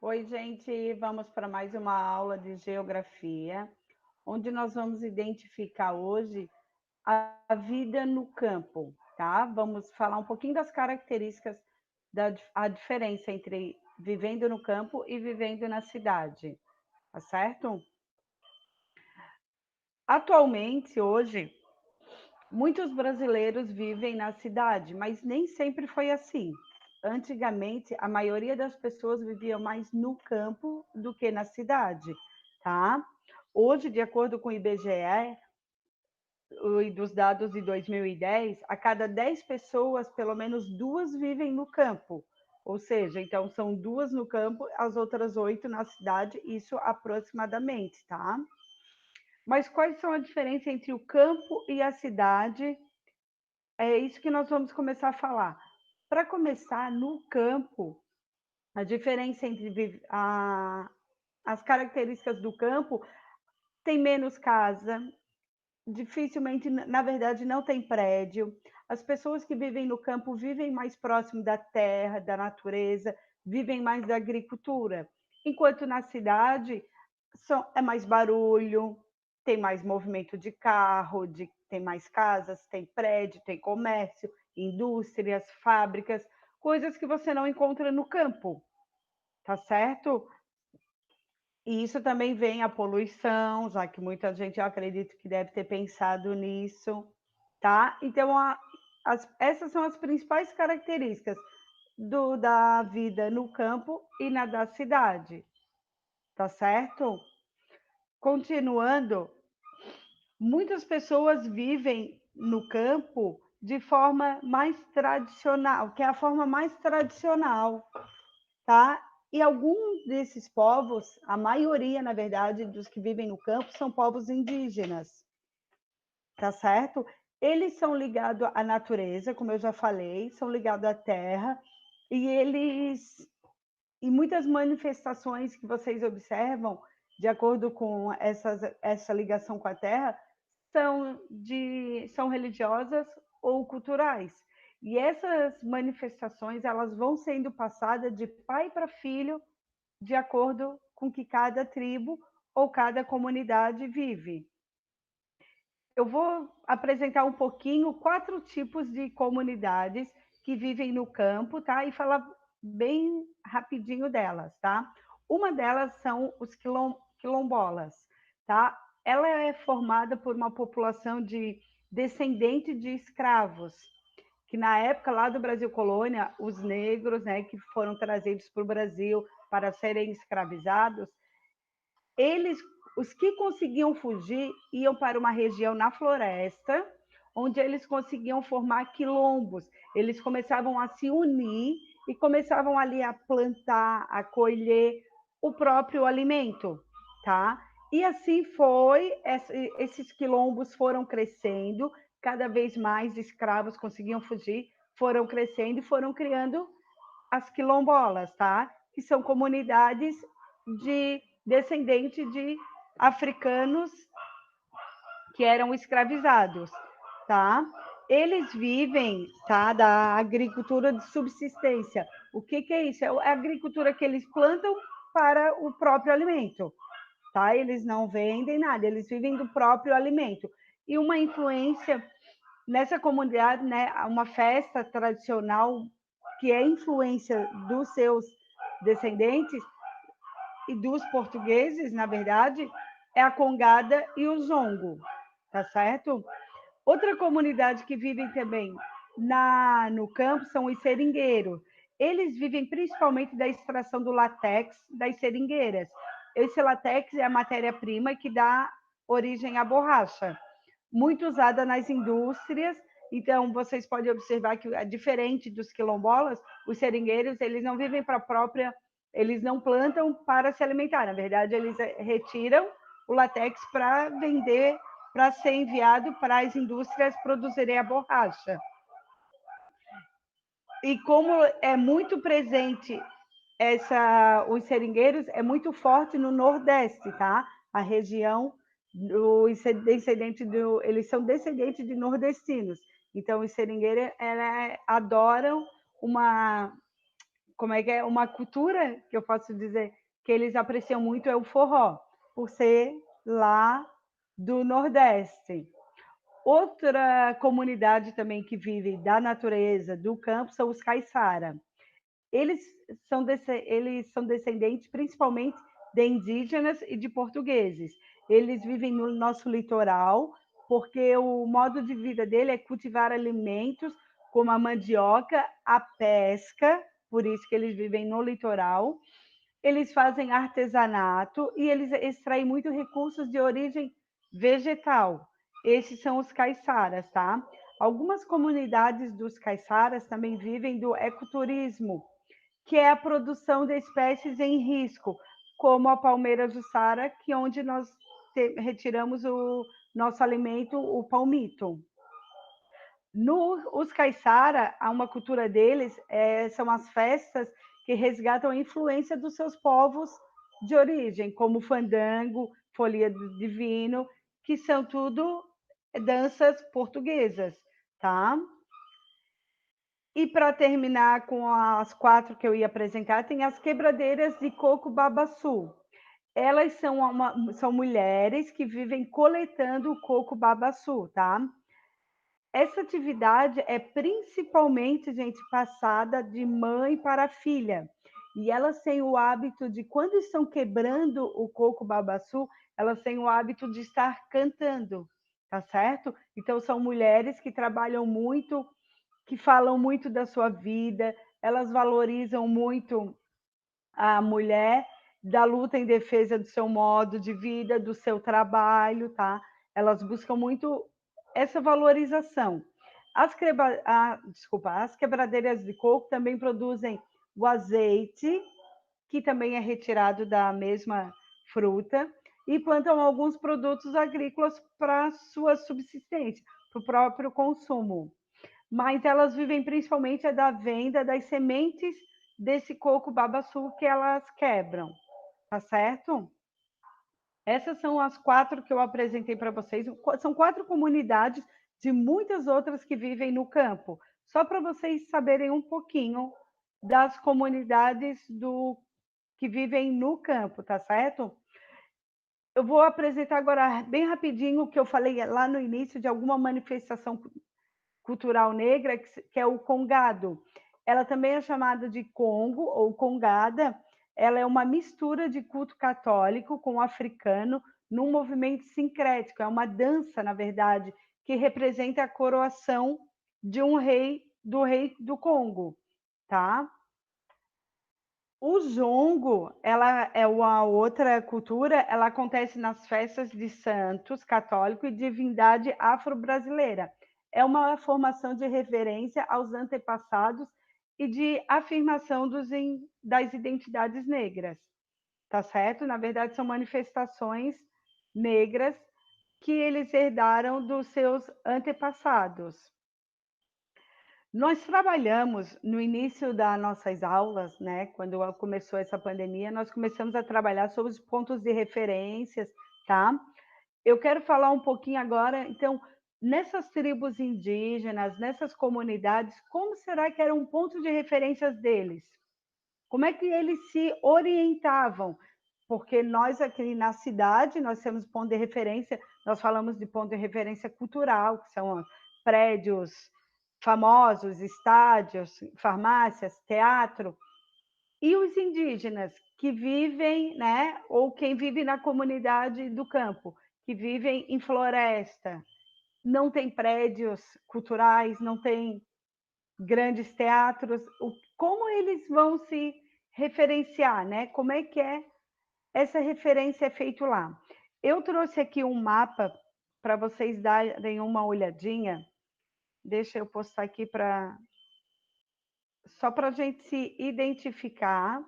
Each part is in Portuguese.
Oi, gente, vamos para mais uma aula de geografia, onde nós vamos identificar hoje a vida no campo, tá? Vamos falar um pouquinho das características a diferença entre vivendo no campo e vivendo na cidade, tá certo? Atualmente, hoje, muitos brasileiros vivem na cidade, mas nem sempre foi assim. Antigamente, a maioria das pessoas vivia mais no campo do que na cidade, tá? Hoje, de acordo com o IBGE e dos dados de 2010, a cada 10 pessoas, pelo menos duas vivem no campo. Ou seja, então são duas no campo, as outras 8 na cidade, isso aproximadamente, tá? Mas quais são a diferença entre o campo e a cidade? É isso que nós vamos começar a falar. Para começar, no campo, a diferença entre as características do campo, tem menos casa, dificilmente, na verdade, não tem prédio. As pessoas que vivem no campo vivem mais próximo da terra, da natureza, vivem mais da agricultura. Enquanto na cidade é mais barulho, tem mais movimento de carro, tem mais casas, tem prédio, tem comércio, indústrias, fábricas, coisas que você não encontra no campo, tá certo? E isso também vem a poluição, já que muita gente, eu acredito que deve ter pensado nisso, tá? Então, essas são as principais características da vida no campo e na da cidade, tá certo? Continuando, muitas pessoas vivem no campo de forma mais tradicional, que é a forma mais tradicional, tá? E alguns desses povos, a maioria, na verdade, dos que vivem no campo, são povos indígenas, tá certo? Eles são ligados à natureza, como eu já falei, são ligados à terra, e e muitas manifestações que vocês observam, de acordo com essa ligação com a terra, são religiosas ou culturais. E essas manifestações elas vão sendo passadas de pai para filho, de acordo com que cada tribo ou cada comunidade vive. Eu vou apresentar um pouquinho 4 tipos de comunidades que vivem no campo, tá? E falar bem rapidinho delas, tá? Uma delas são os quilombolas, tá? Ela é formada por uma população de descendentes de escravos, que na época lá do Brasil Colônia, os negros, né, que foram trazidos para o Brasil para serem escravizados, eles, os que conseguiam fugir, iam para uma região na floresta, onde eles conseguiam formar quilombos. Eles começavam a se unir e começavam ali a plantar, a colher o próprio alimento, tá? E assim foi, esses quilombos foram crescendo, cada vez mais escravos conseguiam fugir, foram crescendo e foram criando as quilombolas, tá? Que são comunidades de descendentes de africanos que eram escravizados, tá? Eles vivem, tá, da agricultura de subsistência. O que é isso? É a agricultura que eles plantam para o próprio alimento, tá? Eles não vendem nada, eles vivem do próprio alimento. E uma influência nessa comunidade, né, uma festa tradicional que é influência dos seus descendentes e dos portugueses, na verdade, é a congada e o zongo, tá certo? Outra comunidade que vivem também no campo são os seringueiros. Eles vivem principalmente da extração do látex das seringueiras. Esse látex é a matéria-prima que dá origem à borracha, muito usada nas indústrias. Então, vocês podem observar que, diferente dos quilombolas, os seringueiros, eles não vivem para a própria, eles não plantam para se alimentar. Na verdade, eles retiram o látex para vender, para ser enviado para as indústrias produzirem a borracha. E como é muito presente os seringueiros, é muito forte no Nordeste, tá? A região eles são descendentes de nordestinos. Então, os seringueiros adoram como é que é? Uma cultura que eu posso dizer que eles apreciam muito é o forró, por ser lá do Nordeste. Outra comunidade também que vive da natureza, do campo, são os caiçara. Eles eles são descendentes principalmente de indígenas e de portugueses. Eles vivem no nosso litoral, porque o modo de vida dele é cultivar alimentos como a mandioca, a pesca, por isso que eles vivem no litoral. Eles fazem artesanato e eles extraem muito recursos de origem vegetal. Esses são os caiçaras, tá? Algumas comunidades dos caiçaras também vivem do ecoturismo, que é a produção de espécies em risco, como a palmeira jussara, que é onde nós retiramos o nosso alimento, o palmito. Os caiçara, há uma cultura deles, são as festas que resgatam a influência dos seus povos de origem, como o fandango, folia do divino, que são tudo danças portuguesas, tá? E para terminar com as 4 que eu ia apresentar, tem as quebradeiras de coco babaçu. Elas são mulheres que vivem coletando o coco babaçu, tá? Essa atividade é principalmente, gente, passada de mãe para filha. E elas têm o hábito de, quando estão quebrando o coco babaçu, elas têm o hábito de estar cantando, tá certo? Então, são mulheres que trabalham muito, que falam muito da sua vida, elas valorizam muito a mulher, da luta em defesa do seu modo de vida, do seu trabalho, tá? Elas buscam muito essa valorização. As quebradeiras de coco também produzem o azeite, que também é retirado da mesma fruta, e plantam alguns produtos agrícolas para sua subsistência, para o próprio consumo. Mas elas vivem principalmente da venda das sementes desse coco babaçu que elas quebram, tá certo? Essas são as 4 que eu apresentei para vocês. São 4 comunidades de muitas outras que vivem no campo. Só para vocês saberem um pouquinho das comunidades que vivem no campo, tá certo? Eu vou apresentar agora bem rapidinho o que eu falei lá no início de alguma manifestação cultural negra, que é o congado. Ela também é chamada de congo ou congada. Ela é uma mistura de culto católico com africano num movimento sincrético. É uma dança, na verdade, que representa a coroação de um rei do Congo, tá? O jongo, ela é uma outra cultura, ela acontece nas festas de santos católico e divindade afro-brasileira. É uma formação de reverência aos antepassados e de afirmação das identidades negras, tá certo? Na verdade, são manifestações negras que eles herdaram dos seus antepassados. Nós trabalhamos no início das nossas aulas, né, quando começou essa pandemia, nós começamos a trabalhar sobre os pontos de referências, tá? Eu quero falar um pouquinho agora, então, nessas tribos indígenas, nessas comunidades, como será que era um ponto de referências deles? Como é que eles se orientavam? Porque nós aqui na cidade, nós temos ponto de referência, nós falamos de ponto de referência cultural, que são prédios famosos, estádios, farmácias, teatro, e os indígenas que vivem, né, ou quem vive na comunidade do campo, que vivem em floresta, não tem prédios culturais, não tem grandes teatros, como eles vão se referenciar, né? Como é que essa referência é feito lá? Eu trouxe aqui um mapa para vocês darem uma olhadinha. Deixa eu postar aqui para só para a gente se identificar.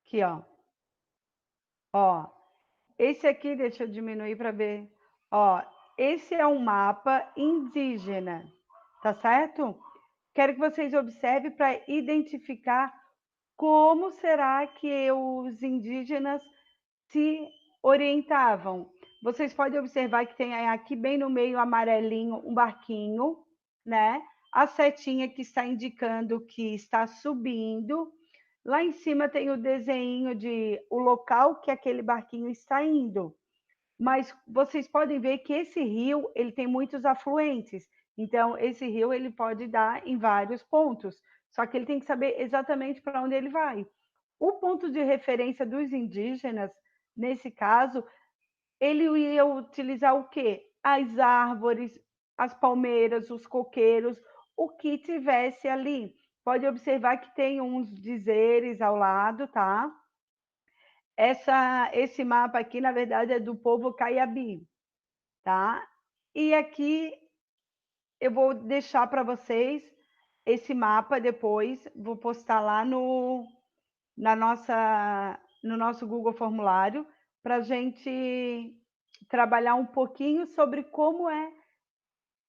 Aqui, ó. Ó, esse aqui, deixa eu diminuir para ver. Ó, esse é um mapa indígena, tá certo? Quero que vocês observem para identificar como será que os indígenas se orientavam. Vocês podem observar que tem aqui bem no meio amarelinho um barquinho, né? a setinha que está indicando que está subindo. Lá em cima tem o desenho de o local que aquele barquinho está indo. Mas vocês podem ver que esse rio, ele tem muitos afluentes. Então, esse rio, ele pode dar em vários pontos. Só que ele tem que saber exatamente para onde ele vai. O ponto de referência dos indígenas, nesse caso, ele ia utilizar o quê? As árvores, as palmeiras, os coqueiros, o que tivesse ali. Pode observar que tem uns dizeres ao lado, tá? Esse mapa aqui, na verdade, é do povo Caiabi, tá? E aqui eu vou deixar para vocês esse mapa depois, vou postar lá no nosso Google Formulário, para a gente trabalhar um pouquinho sobre como é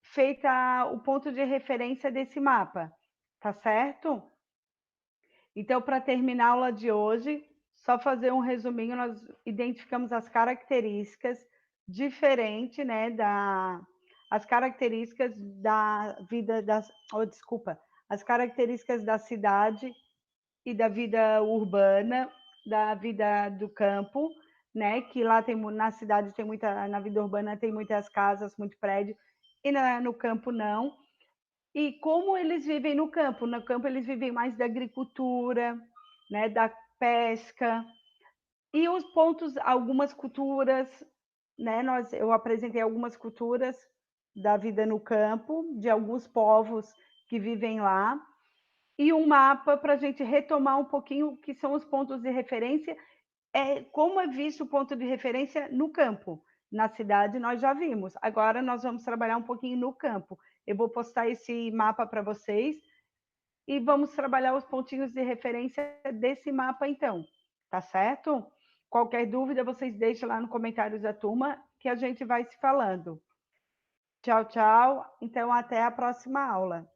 feita o ponto de referência desse mapa, tá certo? Então, para terminar a aula de hoje, só fazer um resuminho, nós identificamos as características diferentes, né, as características da vida das, oh, desculpa, as características da cidade e da vida urbana, da vida do campo, né, que lá tem na cidade tem muita, na vida urbana tem muitas casas, muito prédio, e no campo não. E como eles vivem no campo? No campo eles vivem mais da agricultura, né, da pesca. E os pontos, algumas culturas, né, eu apresentei algumas culturas da vida no campo, de alguns povos que vivem lá, e um mapa para a gente retomar um pouquinho o que são os pontos de referência, como é visto o ponto de referência no campo. Na cidade nós já vimos, agora nós vamos trabalhar um pouquinho no campo. Eu vou postar esse mapa para vocês e vamos trabalhar os pontinhos de referência desse mapa então, tá certo? Qualquer dúvida vocês deixem lá no comentários da turma que a gente vai se falando. Tchau, tchau. Então até a próxima aula.